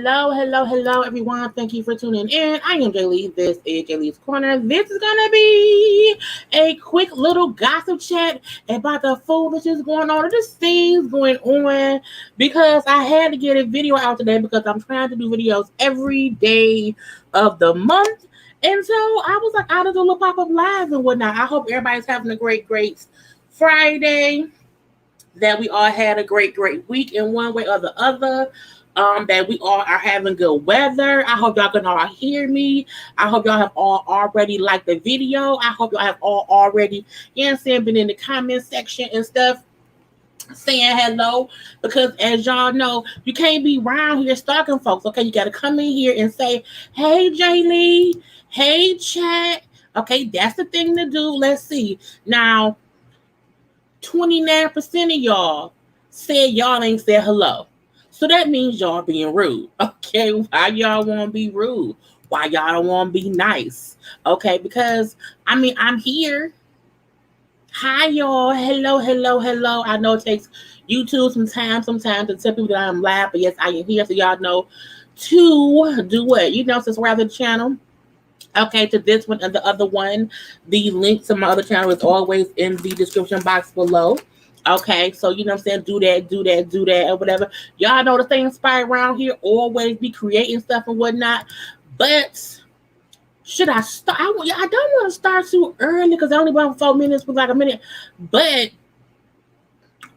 hello, everyone. Thank you for tuning in. I am Jaylee. This is JayLeesCorner. This is going to be a quick little gossip chat about the foolishness going on, or just things going on, because I had to get a video out today because I'm trying to do videos every day of the month. And so I was like, out of the little pop-up live and whatnot. I hope everybody's having a great Friday, that we all had a great week in one way or the other. That we all are having good weather. I hope y'all can all hear me. I hope y'all have all already liked the video. I hope y'all have all already, been in the comment section and stuff saying hello, because as y'all know, you can't be around here stalking folks. Okay, you got to come in here and say, hey Jaylee, hey chat. Okay, that's the thing to do. Let's see. Now, 29% of y'all said y'all ain't said hello. So that means y'all being rude. Okay, why y'all want to be rude? Why y'all don't want to be nice? Okay, because, I'm here. Hi, y'all. Hello. I know it takes YouTube some time sometimes to tell people that I'm live, but yes, I am here, so y'all know to do what? Subscribe to the channel. Okay, to this one and the other one. The link to my other channel is always in the description box below. Okay, so do that, or whatever. Y'all know to stay inspired around here. Always be creating stuff and whatnot. But should I start? I don't want to start too early because I only about 4 minutes with like a minute. But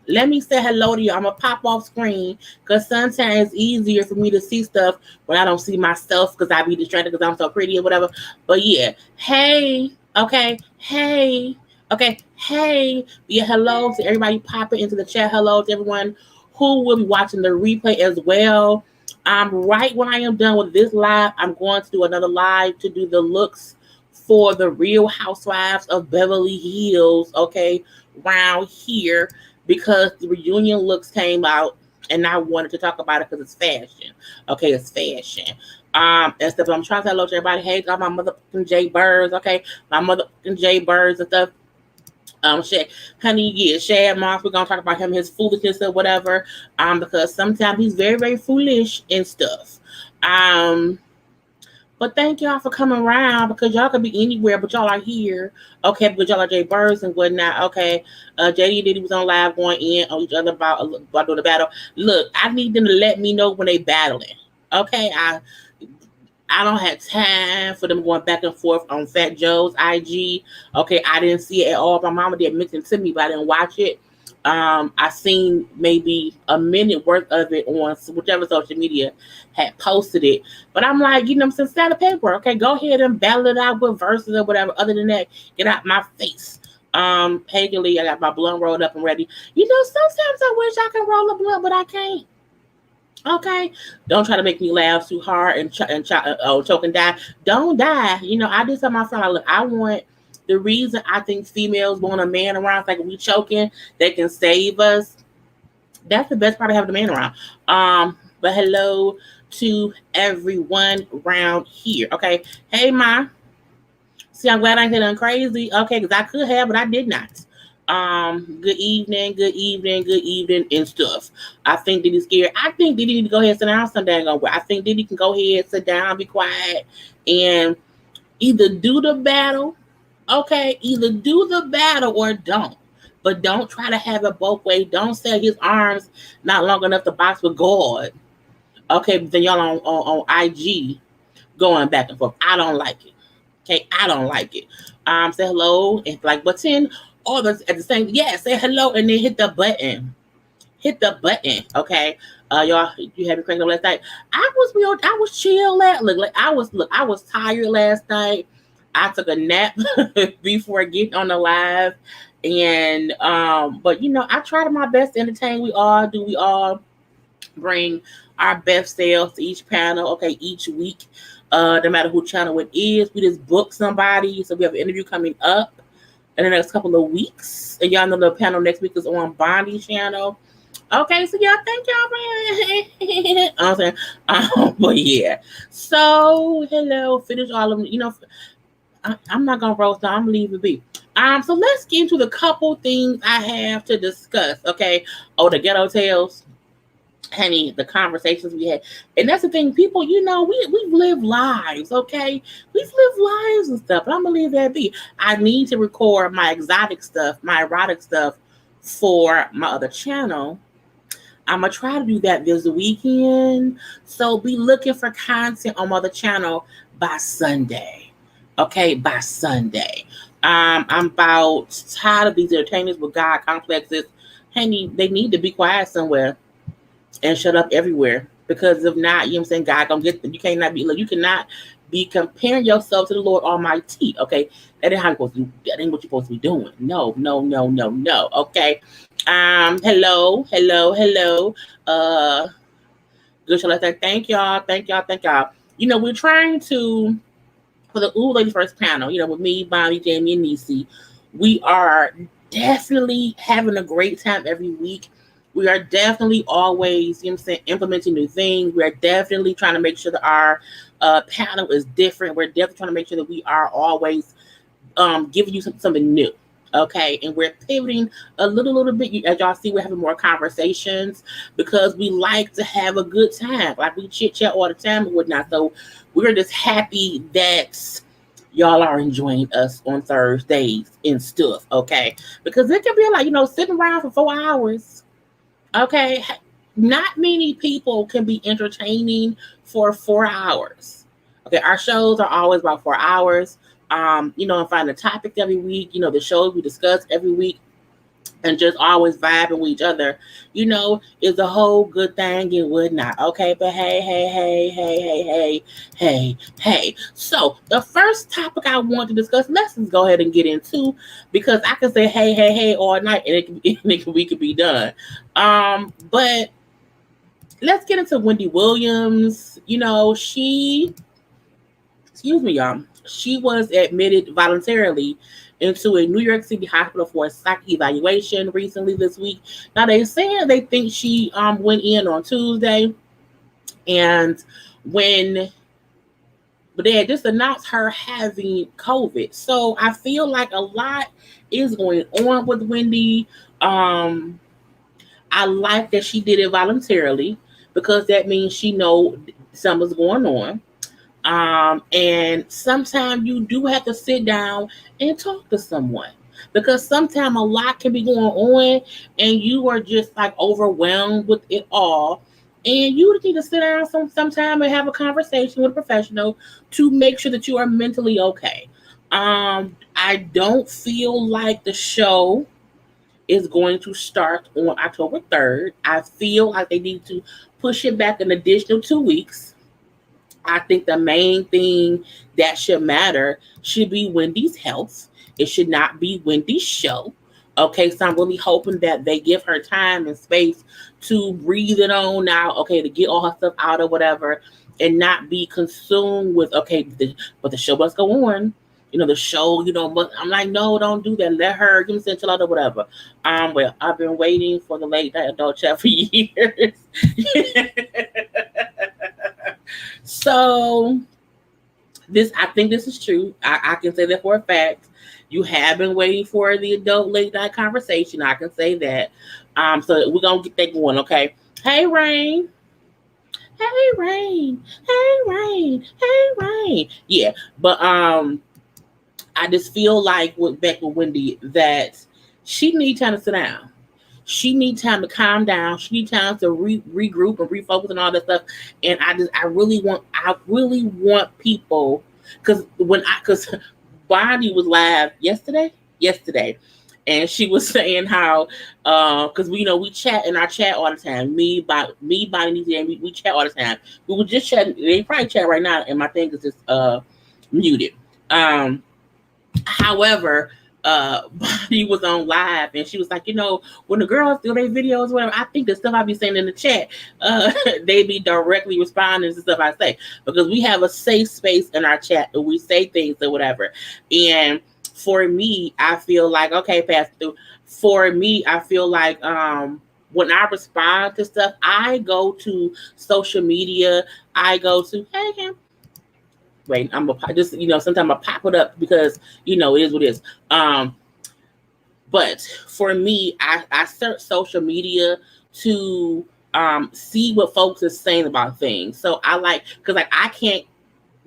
let me say hello to you. I'm going to pop off screen because sometimes it's easier for me to see stuff when I don't see myself because I be distracted because I'm so pretty or whatever. But yeah, hey, okay, hey. Okay, hey, yeah, hello to everybody popping into the chat. Hello to everyone who will be watching the replay as well. Right when I am done with this live, I'm going to do another live to do the looks for the Real Housewives of Beverly Hills, okay, around here, because the reunion looks came out and I wanted to talk about it because it's fashion. Okay, it's fashion. And stuff. I'm trying to say hello to everybody. Hey, got my motherfucking JayBirds, okay, my motherfucking JayBirds and stuff. Shad Moss, we're gonna talk about him, his foolishness or whatever, because sometimes he's very foolish and stuff. But thank y'all for coming around, because y'all could be anywhere, but y'all are here, okay, because y'all are JayBirds and whatnot, okay. JD Diddy was on live going in on each other about doing the battle. Look, I need them to let me know when they battling, okay. I don't have time for them going back and forth on Fat Joe's IG. Okay, I didn't see it at all. My mama did mention to me, but I didn't watch it. I seen maybe a minute worth of it on whichever social media had posted it. But I'm like, since out of paper, okay, go ahead and battle it out with verses or whatever. Other than that, get out my face. Peggy, I got my blunt rolled up and ready. Sometimes I wish I could roll a blunt, but I can't. Okay, don't try to make me laugh too hard and choke and die. Don't die. I did tell my friend, look, I want the reason I think females want a man around, like we choking, they can save us. That's the best part of having a man around. But hello to everyone around here. Okay, hey Ma. See, I'm glad I ain't nothing crazy. Okay, because I could have, but I did not. Good evening, and stuff. I think Diddy's scared. I think Diddy need to go ahead and sit down someday. I think Diddy can go ahead, sit down, be quiet, and either do the battle, okay, or don't. But don't try to have it both ways. Don't say his arms not long enough to box with God. Okay, but then y'all on IG going back and forth. I don't like it. Okay, I don't like it. Say hello and like button. All those at the same, say hello and then hit the button. Okay. Y'all, you had me cranked up last night. I was chill I was tired last night. I took a nap before getting on the live. And but I tried my best to entertain. We all bring our best selves to each panel, okay, each week. No matter who channel it is. We just book somebody. So we have an interview coming up in the next couple of weeks. And y'all know the panel next week is on Bondi's channel. Okay, so yeah, thank y'all, man. But yeah. So hello, finish all of them. I'm not gonna roast down, I'm gonna leave it be. So let's get into the couple things I have to discuss. Okay. Oh, the ghetto tales. honey, the conversations we had. And that's the thing, people, we've lived lives, okay? We've lived lives and stuff, but I'm gonna leave that be. I need to record my exotic stuff, my erotic stuff for my other channel. I'm gonna try to do that this weekend. So be looking for content on my other channel by Sunday. Okay, by Sunday. I'm about tired of these entertainers with God complexes. Honey, they need to be quiet somewhere and shut up everywhere. Because if not, you know what I'm saying, God gonna get them. You cannot be comparing yourself to the Lord Almighty. Okay. That ain't how you're supposed to do. That ain't what you're supposed to be doing. No, no, no, no, no. Okay. Hello. Good show. Let's say thank y'all. We're trying to for the Ooh Ladies First panel, with me, Bonnie, Jamie, and Niecy. We are definitely having a great time every week. We are definitely always, implementing new things. We are definitely trying to make sure that our panel is different. We're definitely trying to make sure that we are always giving you something new. Okay, and we're pivoting a little bit. As y'all see, we're having more conversations because we like to have a good time. Like we chit chat all the time and whatnot. So we're just happy that y'all are enjoying us on Thursdays and stuff. Okay, because it can be like sitting around for 4 hours. Okay, not many people can be entertaining for 4 hours. Okay, our shows are always about 4 hours. And find a topic every week, the shows we discuss every week, and just always vibing with each other, is a whole good thing and whatnot. Okay, but hey. So the first topic I want to discuss, let's just go ahead and get into, because I can say hey all night and we could be done. But let's get into Wendy Williams. Excuse me, y'all. She was admitted voluntarily into a New York City hospital for a psych evaluation recently this week. Now they they think she went in on Tuesday, but they had just announced her having COVID. So I feel like a lot is going on with Wendy. I like that she did it voluntarily because that means she know something's going on. And sometimes you do have to sit down and talk to someone, because sometimes a lot can be going on and you are just like overwhelmed with it all. And you need to sit down sometime and have a conversation with a professional to make sure that you are mentally okay. I don't feel like the show is going to start on October 3rd. I feel like they need to push it back an additional 2 weeks. I think the main thing that should matter should be Wendy's health. It should not be Wendy's show. Okay, so I'm really hoping that they give her time and space to breathe it on now, okay, to get all her stuff out or whatever, and not be consumed with, okay, but the show must go on. The show, I'm like, no, don't do that. Let her, chill out or whatever. Well, I've been waiting for the late night adult chat for years. So I think this is true. I can say that for a fact. You have been waiting for the adult late night conversation. I can say that. So we're gonna get that going, okay? Hey Rain. Hey Rain. Hey Rain. Hey Rain. Yeah, but I just feel like with Wendy that she needs time to sit down. She needs time to calm down. She needs time to regroup and refocus and all that stuff. And I really want people, because Bonnie was live yesterday, and she was saying how because we chat in our chat all the time. Me, Bonnie, and we chat all the time. We were just chatting. They probably chat right now, and my thing is just muted. However, Bonnie was on live and she was like, when the girls do their videos, whatever, I think the stuff I be saying in the chat, they be directly responding to stuff I say, because we have a safe space in our chat and we say things or whatever. And for me, I feel like, okay, pass through. For me, I feel like when I respond to stuff, I go to social media. I go to, hey, Kim. Wait, I'm gonna just sometimes I pop it up because it is what it is. But for me, I search social media to see what folks are saying about things. So I like, because like I can't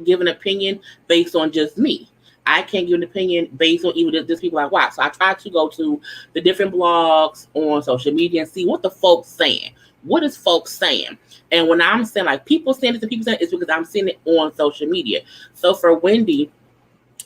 give an opinion based on just me. I can't give an opinion based on even just people I watch. So I try to go to the different blogs on social media and see what the folks saying. What is folks saying? And when I'm saying like people saying this and people saying it's because I'm seeing it on social media. So for Wendy,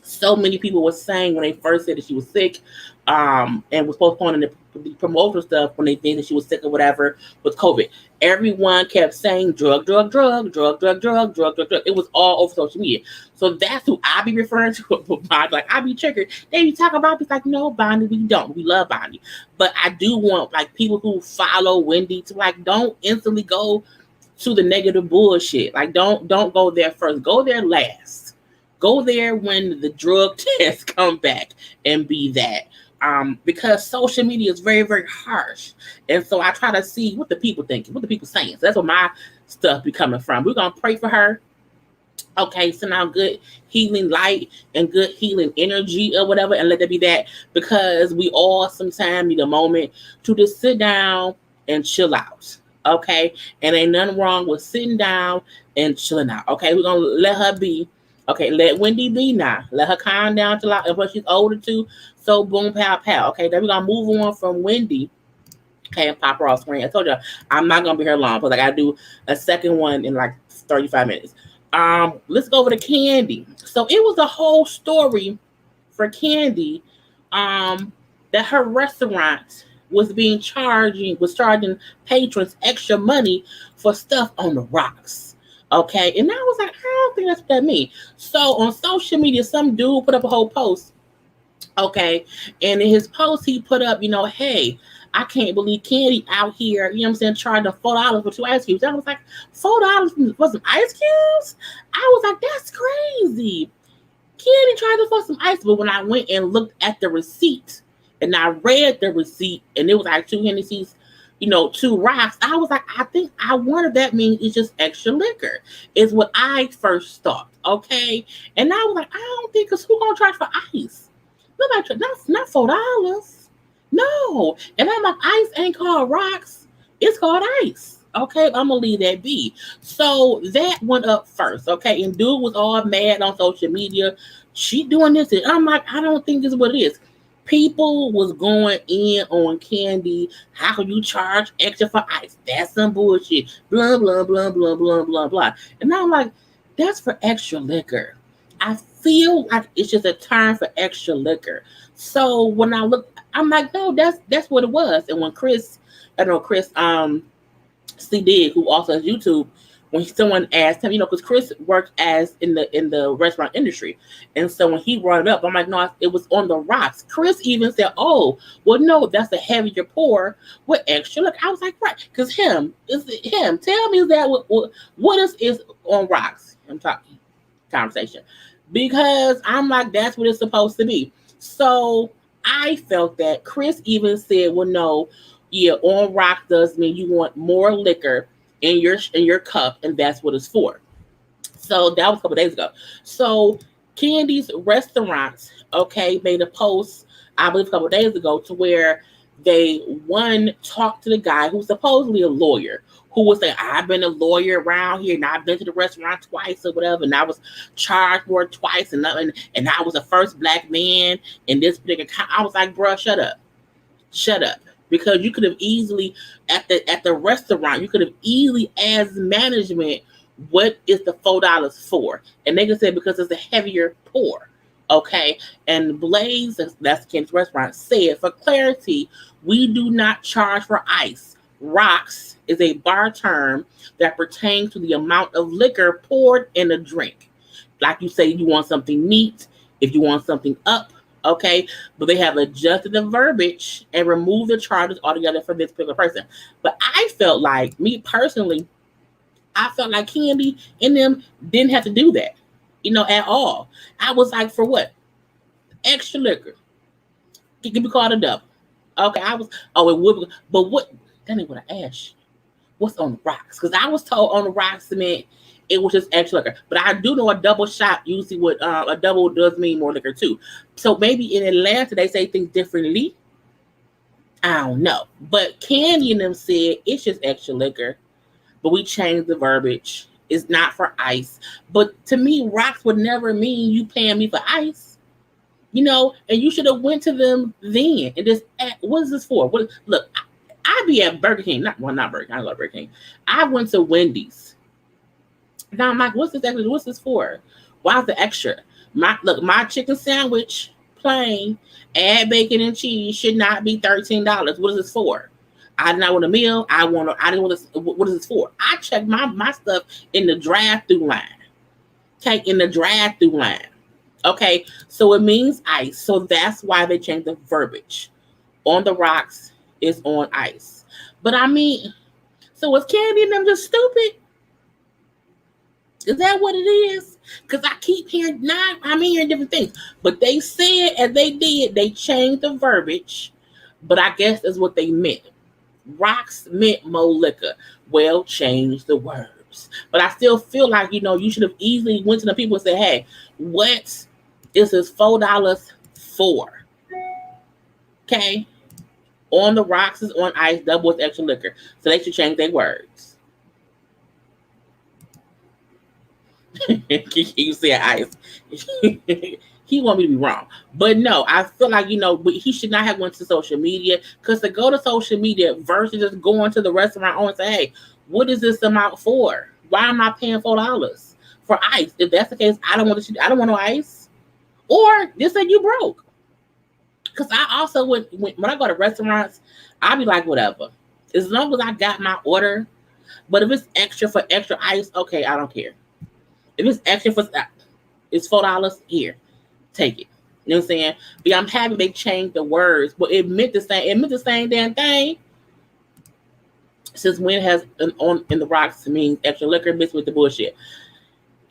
so many people were saying when they first said that she was sick, and was postponing the promotional stuff when they think that she was sick or whatever with COVID. Everyone kept saying drug, drug, drug, drug, drug, drug, drug, drug, drug. It was all over social media. So that's who I be referring to. Like I be triggered. They be talking about it's like, no, Bonnie, we don't. We love Bonnie. But I do want like people who follow Wendy to like don't instantly go to the negative bullshit. Like don't go there first. Go there last. Go there when the drug tests come back and be that. Because social media is very, very harsh. And so I try to see what the people thinking, what the people saying. So that's where my stuff be coming from. We're going to pray for her. Okay, send out good healing light and good healing energy or whatever, and let that be that, because we all sometimes need a moment to just sit down and chill out. Okay, and ain't nothing wrong with sitting down and chilling out. Okay, we're going to let her be. Okay, let Wendy be now. Let her calm down till when she's older too. So boom, pow, pow. Okay, then we're gonna move on from Wendy. Okay, and pop her off screen. I told you I'm not gonna be here long because I gotta do a second one in like 35 minutes. Let's go over to Kandi. So it was a whole story for Kandi, that her restaurant was charging patrons extra money for stuff on the rocks. Okay, and I was like, I don't think that's what that means. So on social media, some dude put up a whole post. Okay, and in his post, he put up, hey, I can't believe Kandi out here, charging $4 for 2 ice cubes. I was like, $4 for some ice cubes? I was like, that's crazy. Kandi tried to for some ice, but when I went and looked at the receipt, and I read the receipt, and it was like 2 Hennessy's, 2 rocks. I was like, I wonder if that means it's just extra liquor, is what I first thought. Okay. And I was like, I don't think, because who gonna charge for ice? Nobody, not $4. No. And I'm like, ice ain't called rocks. It's called ice. Okay. I'm gonna leave that be. So that went up first. Okay. And dude was all mad on social media. She doing this. And I'm like, I don't think this is what it is. People was going in on Kandi. How can you charge extra for ice? That's some bullshit. Blah, blah, blah, blah, blah, blah, blah. And I'm like, that's for extra liquor. I feel like it's just a term for extra liquor. So when I look, I'm like, no, that's what it was. And when Chris C. Dig, who also has YouTube, when someone asked him, because Chris worked in the restaurant industry, and so when he brought it up, I'm like, no, it was on the rocks. Chris even said, oh, well, no, that's a heavier pour with extra. Look, I was like, right, because him. Tell me that what is on rocks. I'm talking conversation, because I'm like, that's what it's supposed to be. So I felt that Chris even said, well, no, yeah, on rock does mean you want more liquor in your cup, and that's what it's for. So that was a couple days ago. So Kandi's restaurants, okay, made a post, I believe a couple days ago, to where they talked to the guy who's supposedly a lawyer, who was saying, I've been a lawyer around here, and I've been to the restaurant twice or whatever, and I was charged more twice, and I was the first Black man in this particular. I was like, bro, shut up. Because you could have easily, at the restaurant, you could have easily asked management, what is the $4 for? And they could say, because it's a heavier pour. Okay. And Blaze, that's Ken's restaurant, said, for clarity, we do not charge for ice. Rocks is a bar term that pertains to the amount of liquor poured in a drink. Like you say, you want something neat, if you want something up, okay, but they have adjusted the verbiage and removed the charges altogether for this particular person. But I felt like, me personally, I felt like Kandi and them didn't have to do that, at all. I was like, for what? Extra liquor. It can be called a double. Okay, it would, but what? That ain't what I asked you. What's on the rocks? Because I was told on the rocks cement, it was just extra liquor. But I do know a double shot usually a double does mean more liquor too. So maybe in Atlanta they say things differently. I don't know. But Kandi and them said it's just extra liquor, but we changed the verbiage. It's not for ice. But to me, rocks would never mean you paying me for ice. And you should have went to them then and just what is this for? Look, I be at Burger King, not Burger King, I love Burger King. I went to Wendy's. Now I'm like, what's this extra? What's this for? Why is the extra? My chicken sandwich plain, add bacon and cheese should not be $13. What is this for? I did not want a meal. I didn't want this. What is this for? I checked my stuff in the drive-through line. Okay, in the drive-through line. Okay, so it means ice. So that's why they changed the verbiage. On the rocks is on ice. But I mean, so was Kandi and them just stupid? Is that what it is? Because I keep hearing, I'm hearing different things. But they said, as they did, they changed the verbiage. But I guess that's what they meant. Rocks meant more liquor. Well, change the words. But I still feel like, you should have easily went to the people and said, hey, what is this $4 for? Okay? On the rocks is on ice, double with extra liquor. So they should change their words. You say ice. He want me to be wrong. But no, I feel like, he should not have went to social media, because to go to social media versus just going to the restaurant and say, hey, what is this amount for? Why am I paying $4 for ice? If that's the case, I don't want no ice. Or just say you broke. Because I also when I go to restaurants, I'll be like, whatever. As long as I got my order. But if it's extra for extra ice, okay, I don't care. If it's extra for it's $4 here. Take it. You know what I'm saying? But I'm happy they changed the words. But it meant the same damn thing. Since when has on in the rocks means extra liquor mixed with the bullshit?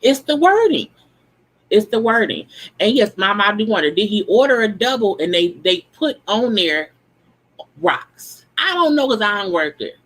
It's the wording. It's the wording. And yes, Mama, I do wonder, did he order a double and they put on there rocks? I don't know, because I don't work there.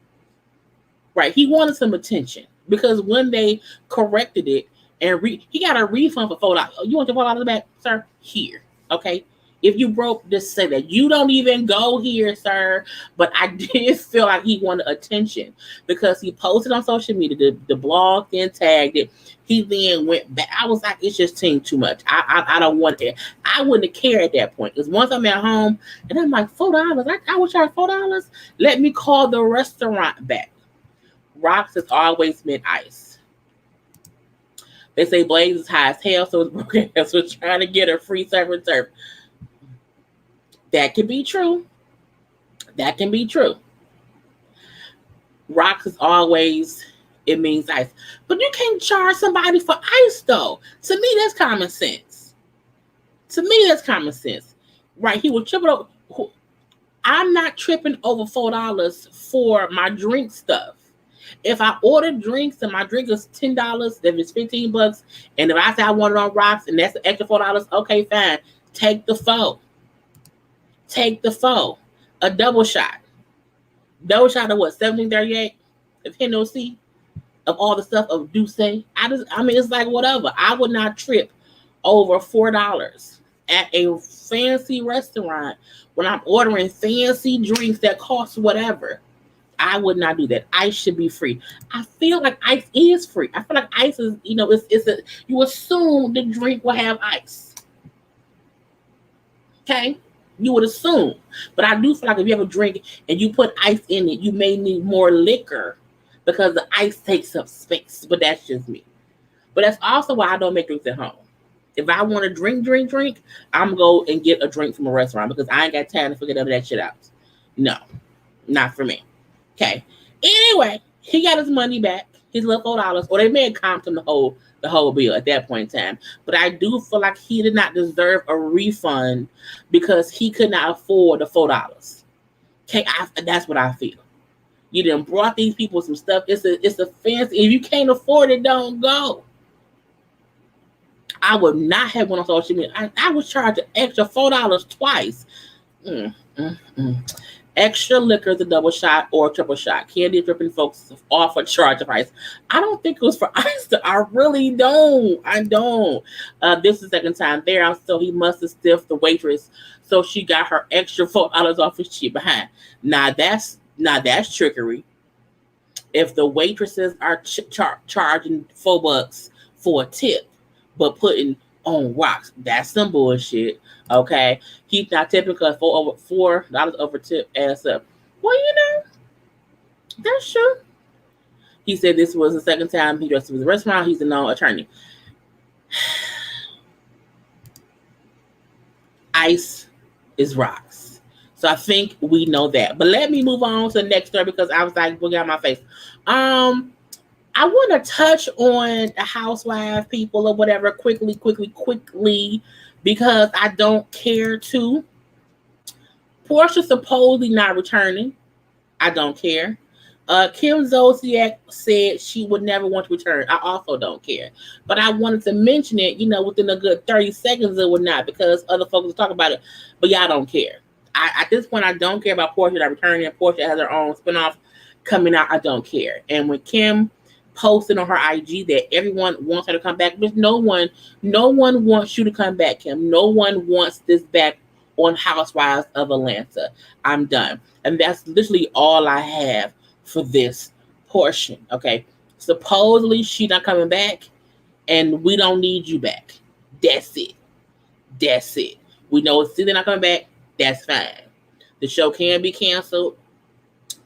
Right. He wanted some attention, because when they corrected it, and he got a refund for $4. You want your $4 back, sir? Here. Okay. If you broke, just say that. You don't even go here, sir. But I did feel like he wanted attention, because he posted on social media, the blog then tagged it. He then went back. I was like, it's just too much. I don't want it. I wouldn't care at that point. Because once I'm at home and I'm like, $4, I would charge $4. Let me call the restaurant back. Rocks has always meant ice. They say Blaze is high as hell, so it's broken. So trying to get a free serve and serve. That can be true. That can be true. Rocks is always, it means ice. But you can't charge somebody for ice, though. To me, that's common sense. Right? He was tripping over. I'm not tripping over $4 for my drink stuff. If I order drinks and my drink is $10, then it's $15. And if I say I want it on rocks and that's the extra $4, okay, fine. Take the $4. A double shot. Double shot of what? $17.38 of Hennessy, of all the stuff of Douce. It's like whatever. I would not trip over $4 at a fancy restaurant when I'm ordering fancy drinks that cost whatever. I would not do that. Ice should be free. I feel like ice is free. I feel like ice is, you assume the drink will have ice. Okay? You would assume. But I do feel like if you have a drink and you put ice in it, you may need more liquor, because the ice takes up space. But that's just me. But that's also why I don't make drinks at home. If I want to drink, I'm going to go and get a drink from a restaurant, because I ain't got time to figure that shit out. No, not for me. Okay. Anyway, he got his money back, his little $4, or they may have comped him the whole bill at that point in time. But I do feel like he did not deserve a refund, because he could not afford the $4. Okay, that's what I feel. You done brought these people some stuff. It's a fancy. If you can't afford it, don't go. I would not have went on social media. I would charge an extra $4 twice. Extra liquor, the double shot or triple shot. Kandi dripping folks off a charge of ice. I don't think it was for ice. I really don't. I don't. This is the second time there, so he must have stiffed the waitress, so she got her extra $4 off his cheap behind. Now that's trickery. If the waitresses are charging $4 for a tip, but putting on rocks, that's some bullshit. Okay, he's not tipping because $4 over tip adds up. Well, that's true. He said this was the second time he dressed with the restaurant. He's a known attorney. Ice is rocks. So I think we know that. But let me move on to the next story because I was like, boogie out my face. I want to touch on the Housewives people or whatever quickly, because I don't care to. Portia supposedly not returning. I don't care. Kim Zolciak said she would never want to return. I also don't care. But I wanted to mention it, within a good 30 seconds or whatnot, because other folks will talk about it. But y'all don't care. At this point, I don't care about Portia not returning. Portia has her own spinoff coming out. I don't care. And when Kim posted on her IG that everyone wants her to come back, but no one wants you to come back, Kim. No one wants this back on Housewives of Atlanta. I'm done. And that's literally all I have for this portion. Okay. Supposedly she's not coming back and we don't need you back. That's it. We know it's still not coming back. That's fine. The show can be canceled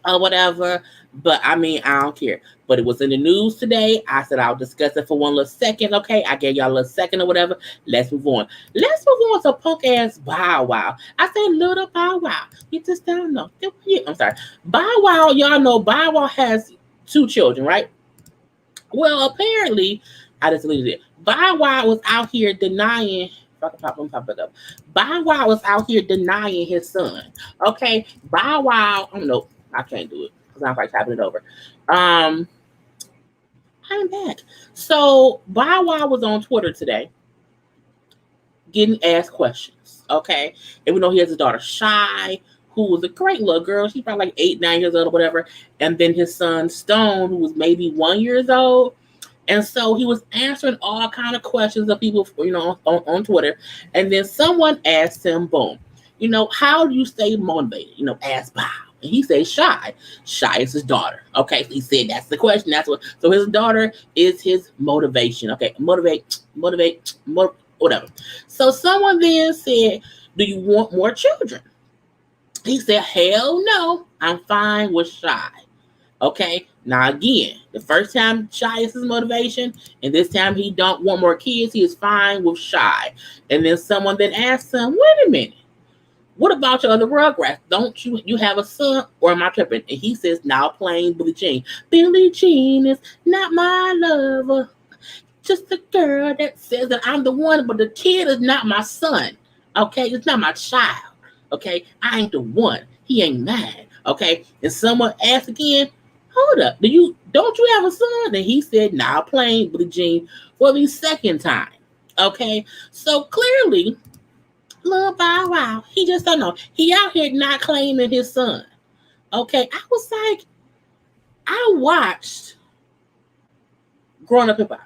or whatever, but I don't care. But it was in the news today. I said I'll discuss it for one little second. Okay, I gave y'all a little second or whatever. Let's move on. Let's move on to punk ass Bow Wow. I said little Bow Wow. You just don't know. I'm sorry. Bow Wow, y'all know Bow Wow has 2 children, right? Well, apparently, I just deleted it. Bow Wow was out here denying. Bow Wow was out here denying his son. Okay, Bow Wow. Oh no, I can't do it because I'm like tapping it over. I'm back. So Bow Wow was on Twitter today getting asked questions. Okay, and we know he has a daughter, Shy, who was a great little girl. She's probably like 8, 9 years old or whatever. And then his son Stone, who was maybe 1 year old. And so he was answering all kind of questions of people, on Twitter. And then someone asked him, boom, how do you stay motivated? Ask Bow. And he said Shy. Shy is his daughter. Okay, so he said that's the question. So his daughter is his motivation. Okay, motivate, whatever. So someone then said, do you want more children? He said, hell no, I'm fine with Shy. Okay, now again, the first time Shy is his motivation, and this time he don't want more kids, he is fine with Shy. And then someone then asked him, wait a minute, what about your other Rugrats? Don't you have a son, or am I tripping? And he says, now playing Billie Jean. Billie Jean is not my lover, just a girl that says that I'm the one, but the kid is not my son. Okay, it's not my child. Okay, I ain't the one. He ain't mine. Okay, and someone asked again, hold up, don't you have a son? And he said, now playing Billie Jean for the second time. Okay, so clearly, little Bow Wow, he just don't know. He out here not claiming his son. Okay, I was like, I watched Growing Up Hip Hop.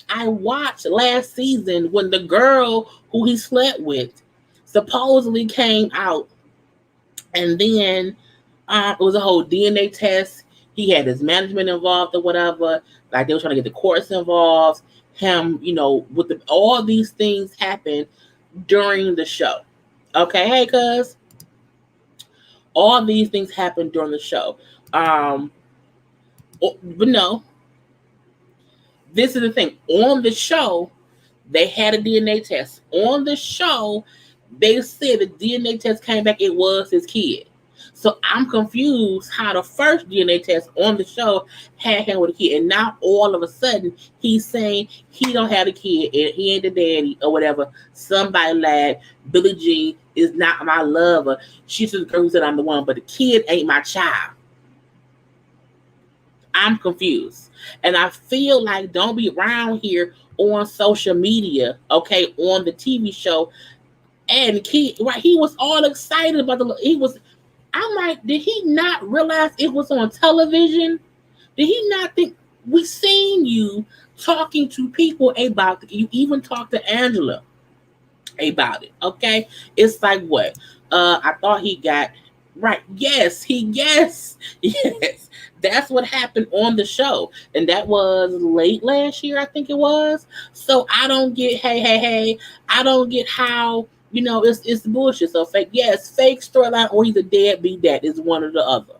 I watched last season when the girl who he slept with supposedly came out, and then it was a whole DNA test. He had his management involved or whatever. Like they were trying to get the courts involved. Him, with all these things happened during the show. Okay, hey, cuz. All these things happened during the show. But no. This is the thing. On the show, they had a DNA test. On the show, they said the DNA test came back, it was his kid. So I'm confused how the first DNA test on the show had him with a kid. And now all of a sudden, he's saying he don't have a kid and he ain't the daddy or whatever. Somebody lied. Billie Jean is not my lover. She's just the girl who said I'm the one, but the kid ain't my child. I'm confused. And I feel like don't be around here on social media, okay, on the TV show. And kid, right, he was all excited about I'm like, did he not realize it was on television? Did he not think we seen you talking to people about you even talked to Angela about it? Okay. It's like what? I thought he got right. Yes, yes. That's what happened on the show. And that was late last year, I think it was. So I don't get hey. I don't get how it's bullshit. So fake, yes, fake storyline or he's a deadbeat dad is one or the other.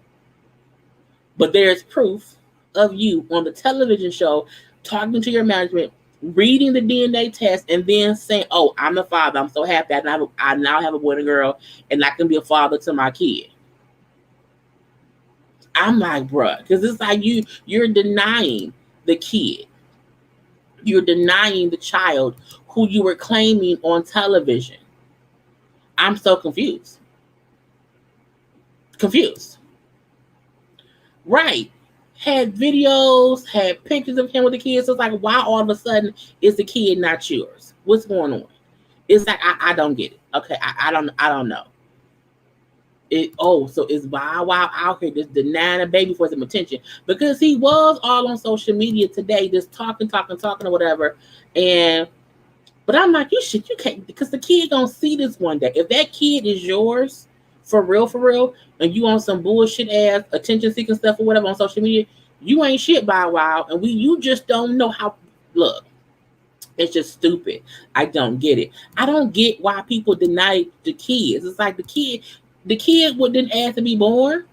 But there's proof of you on the television show talking to your management, reading the DNA test, and then saying, "Oh, I'm the father. I'm so happy. I now have a boy and a girl, and I can be a father to my kid." I'm like, bruh, because it's like you're denying the kid. You're denying the child who you were claiming on television. I'm so confused. Confused. Right. Had videos, had pictures of him with the kids. So it's like, why all of a sudden is the kid not yours? What's going on? It's like I don't get it. Okay, I don't know. So is Bow Wow out here just denying a baby for some attention? Because he was all on social media today, just talking or whatever. But I'm like, you can't, because the kid gonna see this one day. If that kid is yours, for real, and you on some bullshit ass attention seeking stuff or whatever on social media, you ain't shit Bow Wow, and you just don't know how. Look, it's just stupid. I don't get it. I don't get why people deny the kids. It's like the kid didn't ask to be born,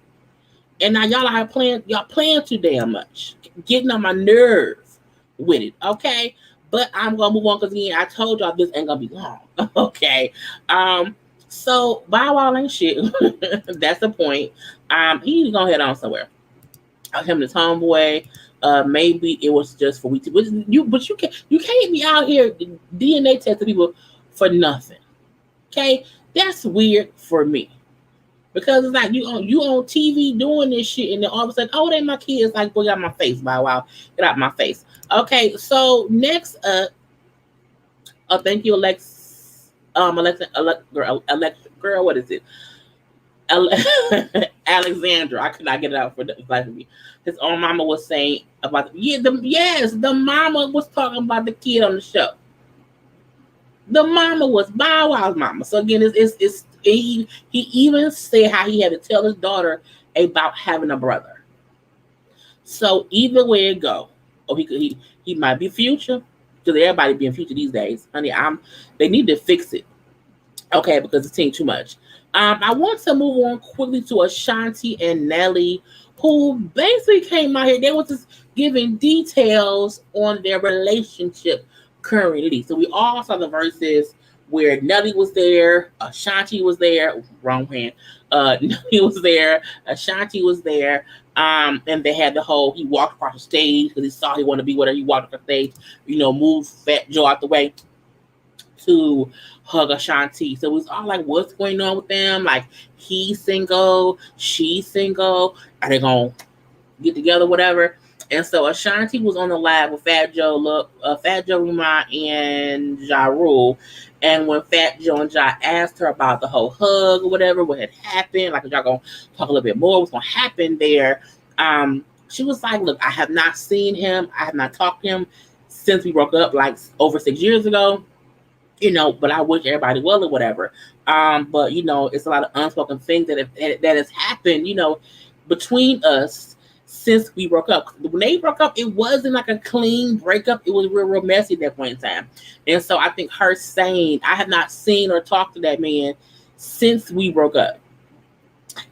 and now y'all playing too damn much, getting on my nerves with it. Okay, but I'm gonna move on because again, I told y'all this ain't gonna be long. Okay, so Bow Wow ain't shit. That's the point. He need to go head on somewhere. Him the tomboy. Maybe it was just for weeks. But you can't be out here DNA testing people for nothing. Okay, that's weird for me. Because it's like you on TV doing this shit, and then all of a sudden, oh, they my kids. Like, boy, get out my face, Bow Wow, get out my face. Okay, so next up, thank you, Alexa, girl, what is it? Alexandra, I could not get it out for the life of me. His own mama was saying about the mama was talking about the kid on the show. The mama was Bow Wow's mama. So again, he even said how he had to tell his daughter about having a brother. So either way it go, he might be future, because everybody being future these days, honey. They need to fix it, okay, because it's taking too much. I want to move on quickly to Ashanti and Nelly, who basically came out here. They were just giving details on their relationship currently. So we all saw the verses where Nelly was there, Ashanti was there, wrong hand. Nelly was there, Ashanti was there, and they had the whole, he walked across the stage because he saw he wanted to be with her. He walked across the stage, moved Fat Joe out the way to hug Ashanti. So it was all like, what's going on with them? Like, he's single, she's single. Are they gonna get together, whatever? And so Ashanti was on the live with Fat Joe, Rima, and Ja Rule. And when Fat Joe and Ja asked her about the whole hug or whatever, what had happened, like, y'all gonna talk a little bit more, what's gonna happen there? She was like, look, I have not seen him. I have not talked to him since we broke up, like over 6 years ago. But I wish everybody well or whatever. But it's a lot of unspoken things that has happened, between us since we broke up. When they broke up, it wasn't like a clean breakup. It was real messy at that point in time. And so I think her saying, I have not seen or talked to that man since we broke up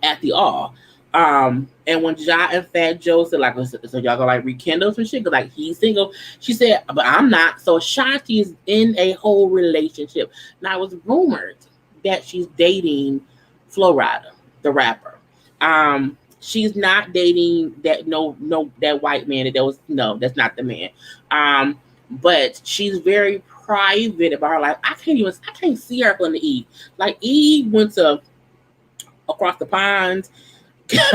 at the all. And when Ja and Fat Joe said, like, so y'all gonna like rekindle some shit, because like he's single, she said, but I'm not. So Ashanti is in a whole relationship. Now it was rumored that she's dating Flo Rida, the rapper. She's not dating that that white man. That's not the man. But she's very private about her life. I can't see her on the Eve. Like, Eve went to across the pond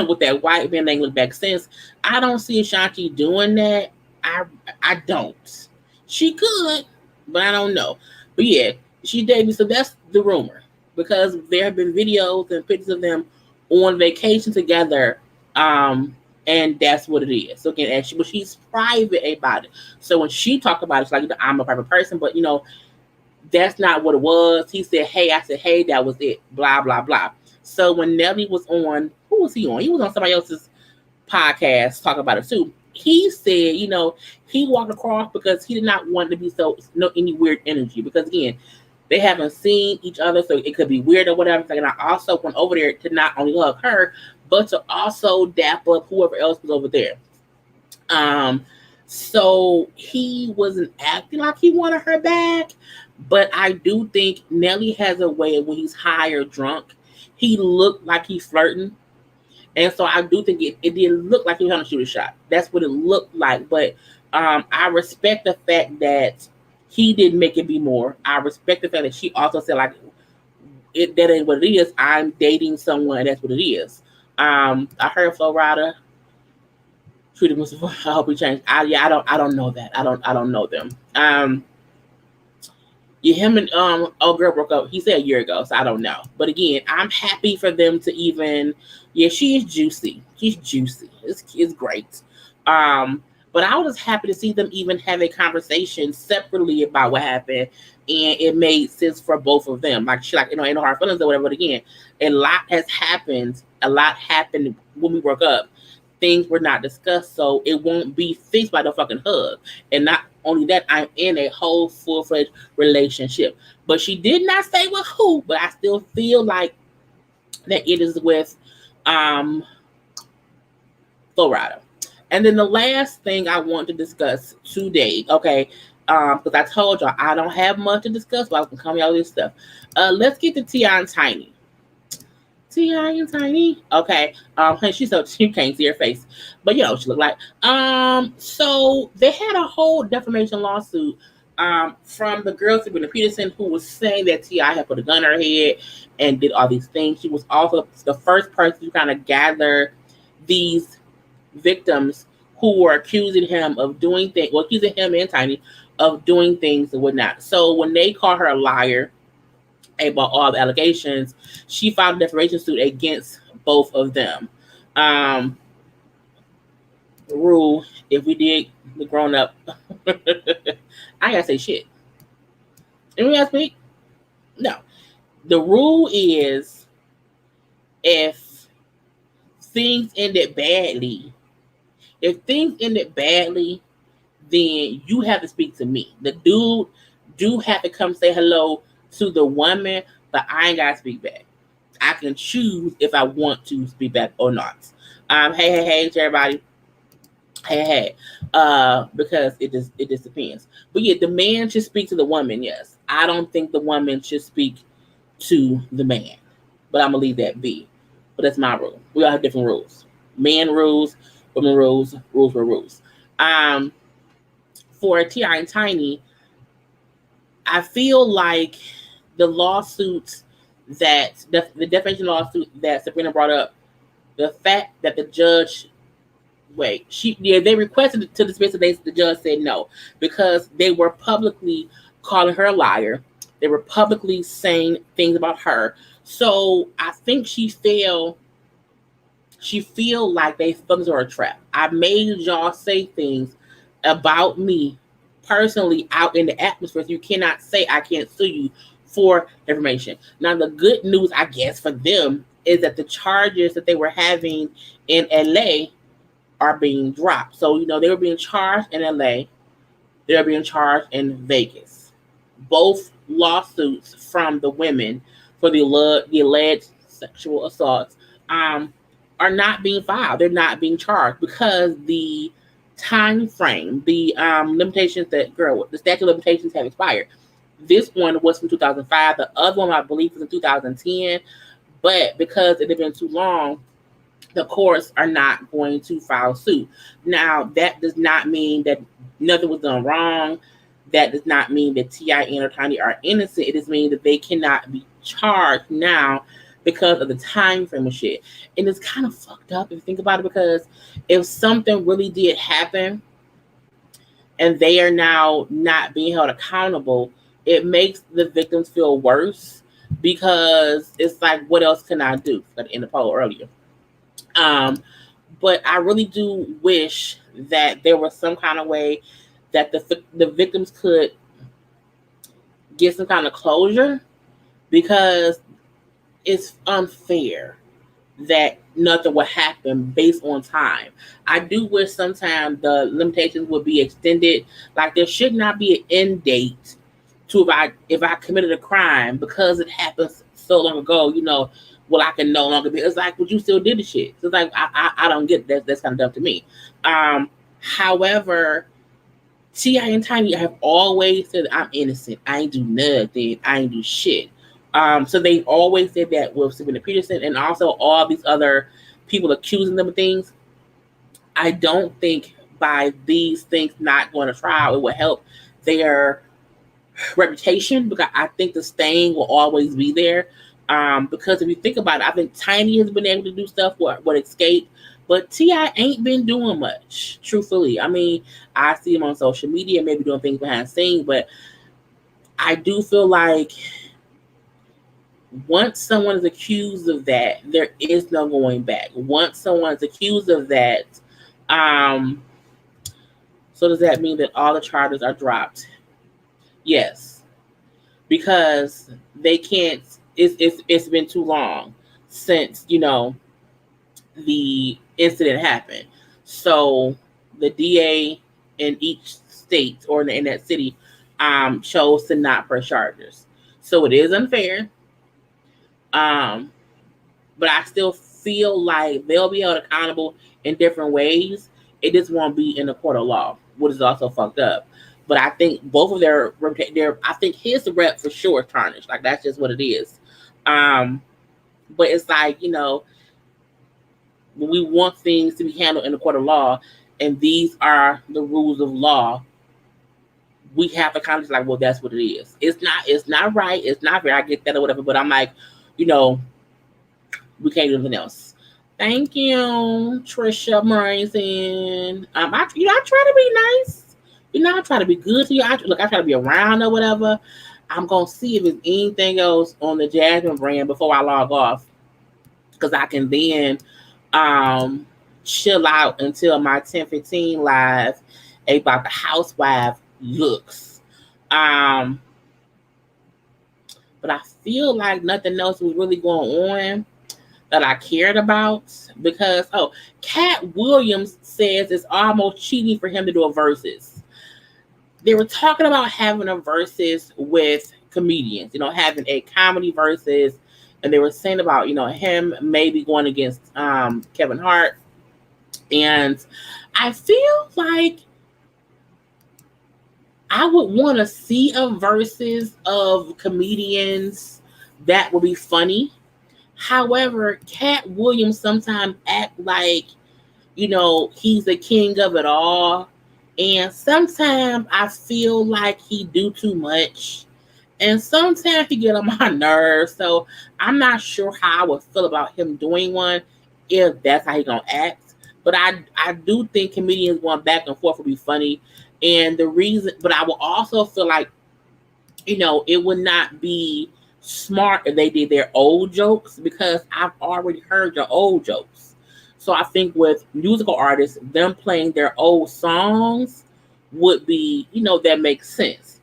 with that white man. They ain't looked back since. I don't see Ashanti doing that. I don't. She could, but I don't know. But yeah, she's dating. So that's the rumor, because there have been videos and pictures of them on vacation together. And that's what it is. So again, but she's private about it. So when she talked about it, it's like, I'm a private person, but that's not what it was. He said, hey, I said, hey, that was it. Blah, blah, blah. So when Nelly was on, who was he on? He was on somebody else's podcast talking about it too. He said, he walked across because he did not want to be any weird energy. Because again, they haven't seen each other, so it could be weird or whatever. And I also went over there to not only hug her, but to also dap up whoever else was over there. So he wasn't acting like he wanted her back, but I do think Nelly has a way when he's high or drunk, he looked like he's flirting. And so I do think it didn't look like he was trying to shoot a shot. That's what it looked like. But I respect the fact that he didn't make it be more. I respect the fact that she also said, like, that ain't what it is. I'm dating someone, and that's what it is. I heard Flo Rida treated Mustafa. I hope he changed. I don't know that. I don't know them. Yeah, him and old girl broke up. He said a year ago, so I don't know. But again, I'm happy for them to even. Yeah, she is juicy. She's juicy. It's great. But I was just happy to see them even have a conversation separately about what happened, and it made sense for both of them. Like ain't no hard feelings or whatever. But again, a lot has happened. A lot happened when we broke up. Things were not discussed, so it won't be fixed by the fucking hug. And not only that, I'm in a whole full-fledged relationship. But she did not say with who, but I still feel like that it is with Flo Rida. And then the last thing I want to discuss today, okay, because I told y'all I don't have much to discuss, but I can come y'all this stuff. Let's get to T.I. and Tiny. T.I. and Tiny. Okay. She can't see her face. But she look like. So they had a whole defamation lawsuit from the girl Sabrina Peterson, who was saying that T.I. had put a gun in her head and did all these things. She was also the first person to kind of gather these victims who were accusing him of doing things, accusing him and Tiny of doing things and whatnot. So when they call her a liar about all the allegations, she filed a defamation suit against both of them. Rule, if we did the grown up, I gotta say shit. And we gotta speak? No. The rule is if things ended badly, then you have to speak to me. The dude do have to come say hello to the woman, but I ain't gotta speak back. I can choose if I want to speak back or not. Hey to everybody. Hey. Because it just depends. But yeah, the man should speak to the woman, yes. I don't think the woman should speak to the man. But I'm gonna leave that be. But that's my rule. We all have different rules. Man rules, women rules, rules were rules. For T.I. and Tiny, I feel like the lawsuits that the defamation lawsuit that Sabrina brought up, the fact that the judge, they requested to dismiss it. The judge said no because they were publicly calling her a liar. They were publicly saying things about her. So I think she feel like they thumbs her a trap. I made y'all say things about me personally out in the atmosphere. So you cannot say I can't sue you for information. Now, the good news, I guess, for them is that the charges that they were having in LA are being dropped. So, they were being charged in LA. They were being charged in Vegas. Both lawsuits from the women for the alleged sexual assaults are not being filed. They're not being charged because the time frame, the limitations the statute of limitations have expired. This one was from 2005. The other one, I believe, was in 2010. But because it had been too long, the courts are not going to file suit. Now, that does not mean that nothing was done wrong. That does not mean that T.I. and or Tiny are innocent. It just means that they cannot be charged now because of the time frame of shit. And it's kind of fucked up if you think about it, because if something really did happen and they are now not being held accountable, it makes the victims feel worse because it's like, what else can I do? Like in the poll earlier. Um, but I really do wish that there was some kind of way that the victims could get some kind of closure, because it's unfair that nothing will happen based on time. I do wish sometimes the limitations would be extended. Like there should not be an end date to if I committed a crime because it happened so long ago. Well, I can no longer be. It's like, but you still did the shit. So it's like I don't get that. That's kind of dumb to me. However, T.I. and Tiny have always said, I'm innocent. I ain't do nothing. I ain't do shit. So they always said that with Sabrina Peterson and also all these other people accusing them of things. I don't think by these things not going to trial, it will help their reputation, because I think the stain will always be there. Because if you think about it, I think Tiny has been able to do stuff with Escape, but T.I. ain't been doing much, truthfully. I mean, I see him on social media, maybe doing things behind the scenes, but I do feel like once someone is accused of that, there is no going back. Once someone is accused of that, so does that mean that all the charges are dropped? Yes, because they can't. It's been too long since the incident happened. So the DA in each state or in that city chose to not press charges. So it is unfair. But I still feel like they'll be held accountable in different ways. It just won't be in the court of law, which is also fucked up. But I think both of their I think his rep for sure is tarnished. Like that's just what it is. But it's like, when we want things to be handled in the court of law, and these are the rules of law, we have to kind of like, well, that's what it is. It's not right. It's not fair. I get that or whatever. But I'm like, we can't do anything else. Thank you, Trisha Morrison. I try to be nice. I try to be good to you. I try to be around or whatever. I'm gonna see if there's anything else on the Jasmine brand before I log off, because I can then chill out until my 10:15 live about the Housewives looks. But I feel like nothing else was really going on that I cared about, because Cat Williams says it's almost cheating for him to do a versus. They were talking about having a versus with comedians, having a comedy versus, and they were saying about him maybe going against Kevin Hart, and I feel like I would want to see a versus of comedians that would be funny. However, Cat Williams sometimes act like, he's the king of it all. And sometimes I feel like he do too much. And sometimes he get on my nerves. So I'm not sure how I would feel about him doing one if that's how he gonna act. But I do think comedians going back and forth would be funny. And the reason, but I will also feel like, it would not be smart if they did their old jokes, because I've already heard your old jokes. So I think with musical artists, them playing their old songs would be, that makes sense.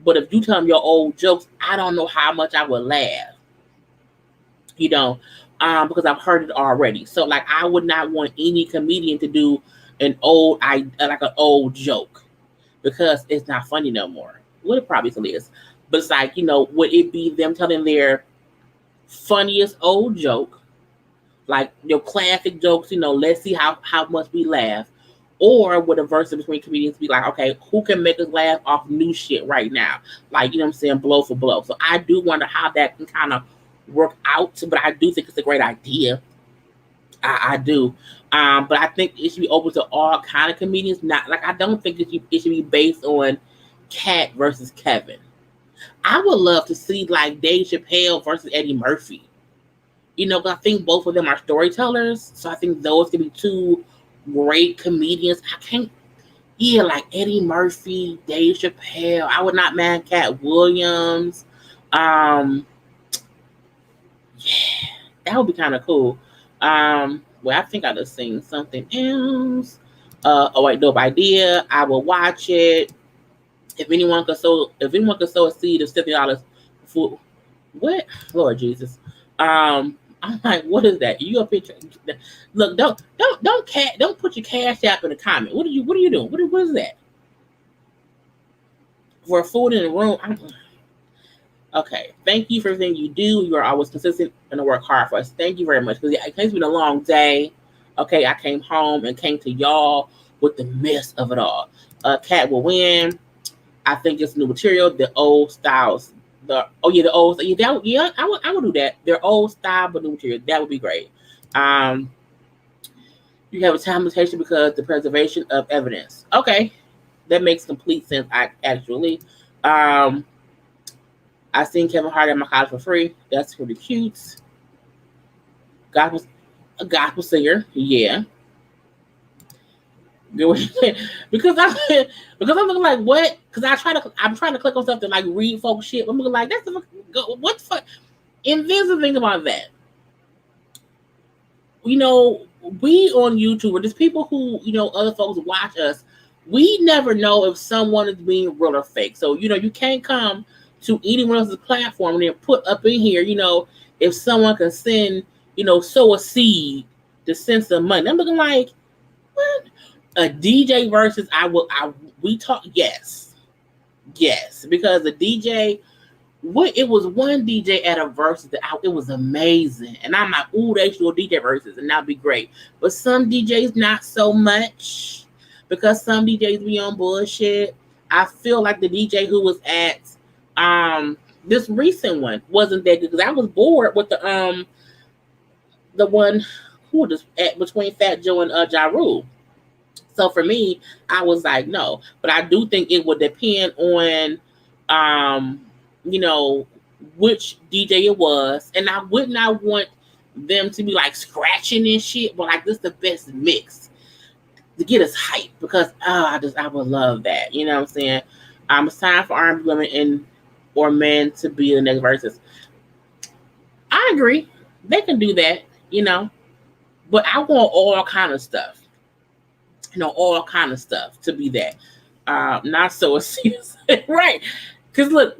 But if you tell them your old jokes, I don't know how much I would laugh, because I've heard it already. So like, I would not want any comedian to do an old joke, because it's not funny no more. Well, it probably still is. But it's like, would it be them telling their funniest old joke, like your classic jokes, let's see how much we laugh? Or would a verse between comedians be like, okay, who can make us laugh off new shit right now? Like, what I'm saying, blow for blow. So I do wonder how that can kind of work out, but I do think it's a great idea. I do. But I think it should be open to all kind of comedians. Not like, I don't think it should be based on Cat versus Kevin. I would love to see like Dave Chappelle versus Eddie Murphy. Because I think both of them are storytellers. So I think those could be two great comedians. Like Eddie Murphy, Dave Chappelle. I would not mind Cat Williams. That would be kind of cool. Well, I think I just seen something else. Oh wait, dope idea. I will watch it. If anyone could sow a seed of $50 for what? Lord Jesus. I'm like, what is that? You a picture? Look, don't put your cash app in the comment. What are you doing? What is that? For food in the room. Okay. Thank you for everything you do. You are always consistent and work hard for us. Thank you very much. Because it's been a long day. Okay, I came home and came to y'all with the mess of it all. Cat will win. I think it's new material. The old styles. The old. I would do that. Their old style but new material. That would be great. You have a time limitation because the preservation of evidence. Okay, that makes complete sense. Actually, I seen Kevin Hart at my college for free. That's pretty cute. A gospel singer. Yeah. because I'm looking like what? Because I'm trying to click on something like read folk shit. I'm looking like that's what the fuck. And there's the thing about that. We on YouTube, or there's people who other folks watch us. We never know if someone is being real or fake. So you can't come to anyone else's platform and then put up in here. If someone can send sow a seed to send some money. I'm looking like what? A DJ versus we talk yes because the DJ it was one DJ at a versus that it was amazing and I'm like ooh they should do DJ versus and that'd be great, but some DJs not so much because some DJs be on bullshit. I feel like the DJ who was at this recent one wasn't that good because I was bored with the one who was at between Fat Joe and Ja Rule. So for me, I was like, no. But I do think it would depend on, which DJ it was. And I would not want them to be like scratching and shit, but like this is the best mix to get us hyped because I would love that. You know what I'm saying? It's time for R&B women or men to be the next verses. I agree. They can do that, but I want all kind of stuff. All kind of stuff to be that. Not so serious. Right. Because look,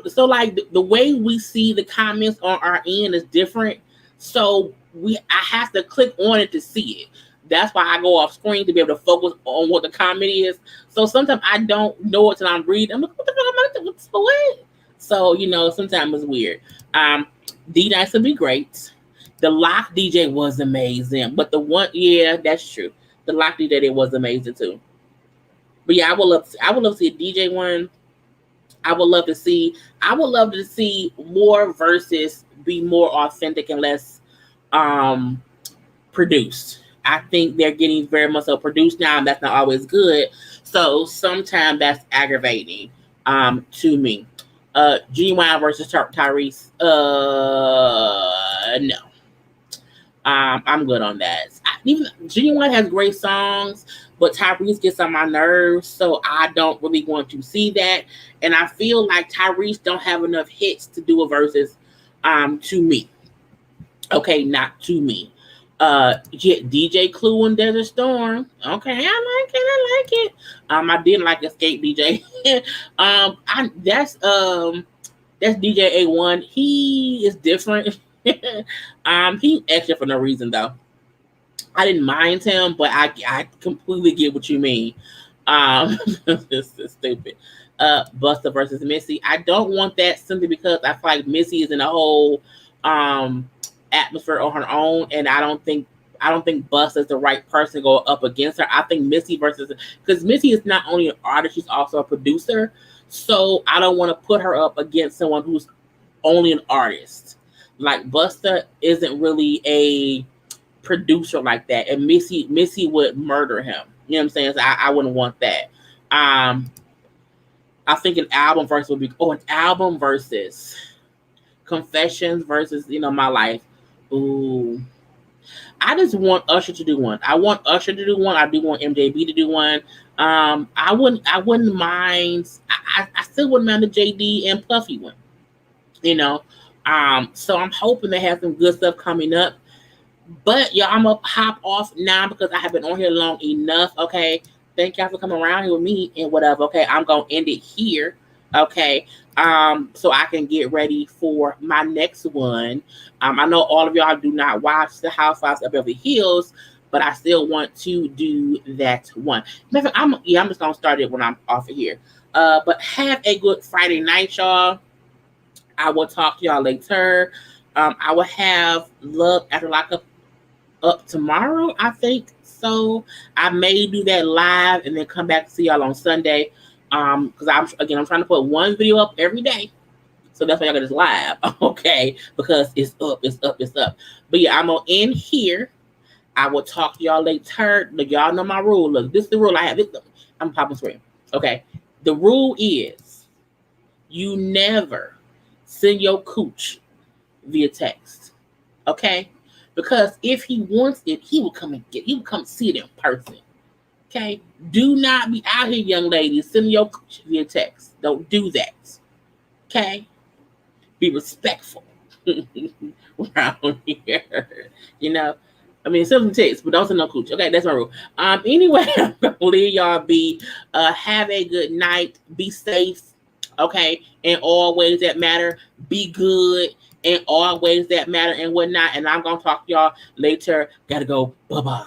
so like the way we see the comments on our end is different. So I have to click on it to see it. That's why I go off screen to be able to focus on what the comment is. So sometimes I don't know it till I'm reading. I'm like, what the fuck am I doing? What? So, sometimes it's weird. D-Nice would be great. The Lock DJ was amazing. But the one, yeah, that's true. The Lock DJ it was amazing too. But yeah, I would love to see a DJ one. I would love to see more verses be more authentic and less produced. I think they're getting very much so produced now, and that's not always good. So sometimes that's aggravating to me. Genuine versus Tyrese. No. I'm good on that. Even Genuine has great songs, but Tyrese gets on my nerves, so I don't really want to see that. And I feel like Tyrese don't have enough hits to do a versus to me. Okay, not to me. DJ Clue and Desert Storm. Okay, I like it. I didn't like Escape DJ. That's DJ A1. He is different. He extra for no reason though. I didn't mind him, but I completely get what you mean. This is stupid. Busta versus Missy. I don't want that simply because I feel like Missy is in a whole atmosphere on her own, and I don't think Busta is the right person to go up against her. I think Missy because Missy is not only an artist, she's also a producer. So I don't want to put her up against someone who's only an artist. Like Busta isn't really a producer like that, and Missy would murder him. You know what I'm saying? So I wouldn't want that. I think an album versus would be an album versus Confessions versus My Life. Ooh, I just want Usher to do one. I want Usher to do one. I do want MJB to do one. I wouldn't mind. I still wouldn't mind the JD and Puffy one. So I'm hoping to have some good stuff coming up. But y'all, I'm gonna hop off now because I have been on here long enough. Okay. Thank y'all for coming around here with me and whatever. Okay. I'm gonna end it here. Okay. So I can get ready for my next one. I know all of y'all do not watch the Housewives of Beverly Hills, but I still want to do that one. I'm just gonna start it when I'm off of here. But have a good Friday night, y'all. I will talk to y'all later. I will have Love After Lockup up tomorrow, I think. So I may do that live and then come back to see y'all on Sunday. Because I'm trying to put one video up every day. So that's why y'all get this live. Okay. Because it's up. But yeah, I'm gonna end here. I will talk to y'all later. Look, y'all know my rule. Look, this is the rule I have. I'm popping screen. Okay. The rule is you never send your cooch via text. Okay? Because if he wants it, he will come see it in person. Okay? Do not be out here, young ladies, sending your cooch via text. Don't do that. Okay? Be respectful around here. You know? I mean, send some text, but don't send no cooch. Okay, that's my rule. Anyway, I'm gonna leave y'all be. Have a good night. Be safe. Okay, in all ways that matter. Be good in all ways that matter and whatnot. And I'm gonna talk to y'all later. Gotta go. Bye-bye.